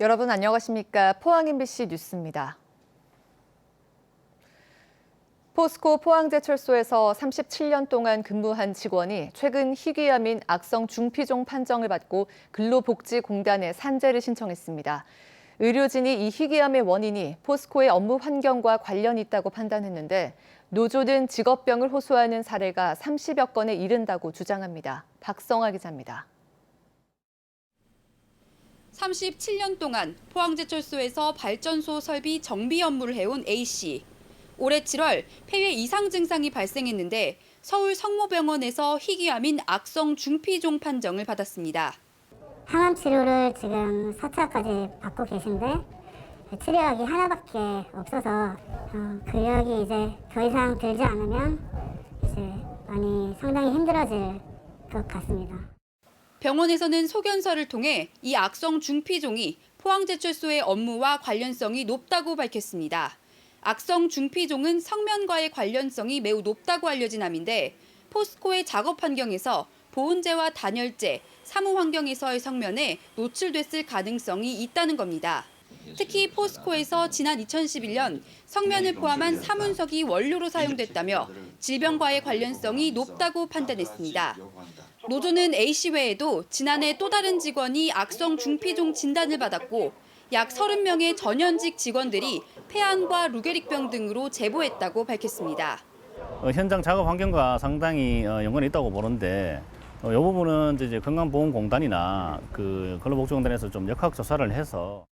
여러분 안녕하십니까? 포항 MBC 뉴스입니다. 포스코 포항제철소에서 37년 동안 근무한 직원이 최근 희귀암인 악성 중피종 판정을 받고 근로복지공단에 산재를 신청했습니다. 의료진이 이 희귀암의 원인이 포스코의 업무 환경과 관련이 있다고 판단했는데 노조는 직업병을 호소하는 사례가 30여 건에 이른다고 주장합니다. 박성아 기자입니다. 37년 동안 포항제철소에서 발전소 설비 정비 업무를 해온 A씨. 올해 7월 폐회 이상 증상이 발생했는데 서울 성모병원에서 희귀암인 악성 중피종 판정을 받았습니다. 항암 치료를 지금 4차까지 받고 계신데 치료약이 하나밖에 없어서 그 약이 이제 더 이상 들지 않으면 이제 많이 상당히 힘들어질 것 같습니다. 병원에서는 소견서를 통해 이 악성 중피종이 포항제철소의 업무와 관련성이 높다고 밝혔습니다. 악성 중피종은 성면과의 관련성이 매우 높다고 알려진 암인데 포스코의 작업 환경에서 보온재와 단열재, 사무 환경에서의 성면에 노출됐을 가능성이 있다는 겁니다. 특히 포스코에서 지난 2011년 성면을 포함한 사문석이 원료로 사용됐다며 질병과의 관련성이 높다고 판단했습니다. 노조는 A씨 외에도 지난해 또 다른 직원이 악성 중피종 진단을 받았고 약 30명의 전현직 직원들이 폐암과 루게릭병 등으로 제보했다고 밝혔습니다. 현장 작업 환경과 상당히 연관이 있다고 보는데 이 부분은 이제 건강보험공단이나 근로복지공단에서 좀 역학 조사를 해서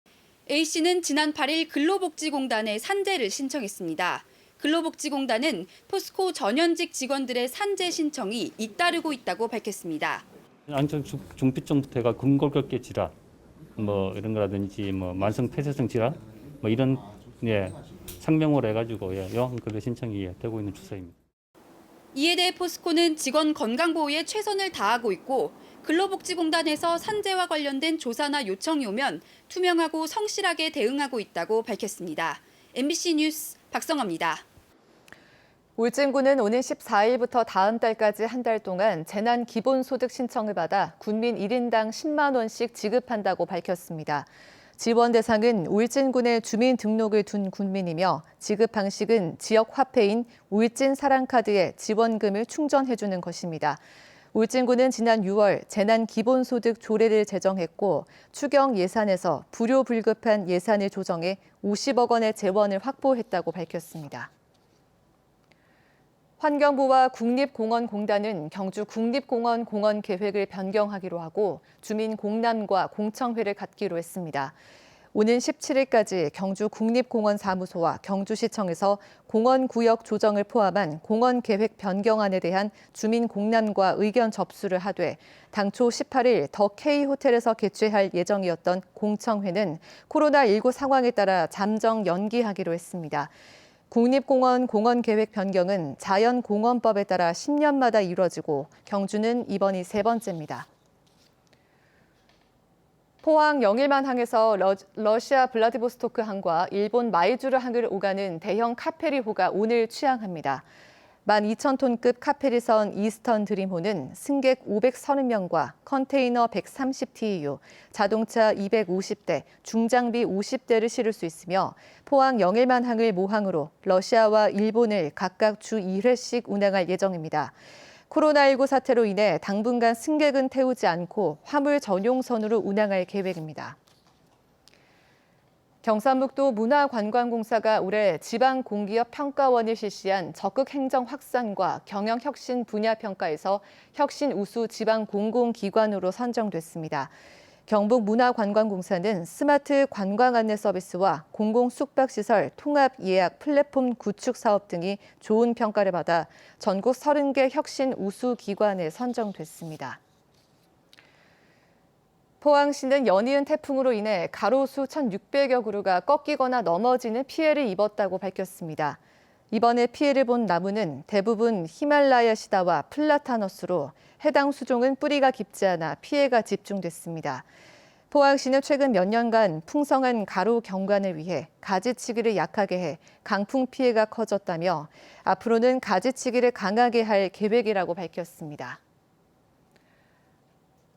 A씨는 지난 8일 근로복지공단에 산재를 신청했습니다. 근로복지공단은 포스코 전현직 직원들의 산재 신청이 잇따르고 있다고 밝혔습니다. 악성 중피종부터가 근골격계 질환, 이런 거라든지 만성 폐쇄성 질환, 이런 상명으로 해가지고 여한 근로 신청이 되고 있는 추세입니다. 이에 대해 포스코는 직원 건강 보호에 최선을 다하고 있고 근로복지공단에서 산재와 관련된 조사나 요청이 오면 투명하고 성실하게 대응하고 있다고 밝혔습니다. MBC 뉴스 박성아입니다. 울진군은 오는 14일부터 다음 달까지 한 달 동안 재난 기본소득 신청을 받아 군민 1인당 10만 원씩 지급한다고 밝혔습니다. 지원 대상은 울진군에 주민등록을 둔 군민이며 지급 방식은 지역 화폐인 울진사랑카드에 지원금을 충전해주는 것입니다. 울진군은 지난 6월 재난 기본소득 조례를 제정했고 추경 예산에서 불효불급한 예산을 조정해 50억 원의 재원을 확보했다고 밝혔습니다. 환경부와 국립공원공단은 경주 국립공원 공원 계획을 변경하기로 하고 주민 공람과 공청회를 갖기로 했습니다. 오는 17일까지 경주 국립공원 사무소와 경주시청에서 공원구역 조정을 포함한 공원계획 변경안에 대한 주민 공람과 의견 접수를 하되 당초 18일 더 K호텔에서 개최할 예정이었던 공청회는 코로나19 상황에 따라 잠정 연기하기로 했습니다. 국립공원 공원계획 변경은 자연공원법에 따라 10년마다 이루어지고 경주는 이번이 세 번째입니다. 포항 영일만 항에서 러시아 블라디보스토크 항과 일본 마이주르 항을 오가는 대형 카페리호가 오늘 취항합니다. 12,000톤급 카페리선 이스턴 드림호는 승객 530명과 컨테이너 130TEU, 자동차 250대, 중장비 50대를 실을 수 있으며 포항 영일만 항을 모항으로 러시아와 일본을 각각 주 2회씩 운항할 예정입니다. 코로나19 사태로 인해 당분간 승객은 태우지 않고 화물 전용선으로 운항할 계획입니다. 경산북도 문화관광공사가 올해 지방공기업 평가원을 실시한 적극 행정 확산과 경영혁신 분야 평가에서 혁신 우수 지방공공기관으로 선정됐습니다. 경북문화관광공사는 스마트 관광 안내 서비스와 공공숙박시설 통합 예약 플랫폼 구축 사업 등이 좋은 평가를 받아 전국 30개 혁신 우수 기관에 선정됐습니다. 포항시는 연이은 태풍으로 인해 가로수 1,600여 그루가 꺾이거나 넘어지는 피해를 입었다고 밝혔습니다. 이번에 피해를 본 나무는 대부분 히말라야 시다와 플라타너스로 해당 수종은 뿌리가 깊지 않아 피해가 집중됐습니다. 포항시는 최근 몇 년간 풍성한 가로 경관을 위해 가지치기를 약하게 해 강풍 피해가 커졌다며 앞으로는 가지치기를 강하게 할 계획이라고 밝혔습니다.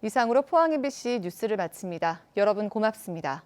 이상으로 포항 MBC 뉴스를 마칩니다. 여러분 고맙습니다.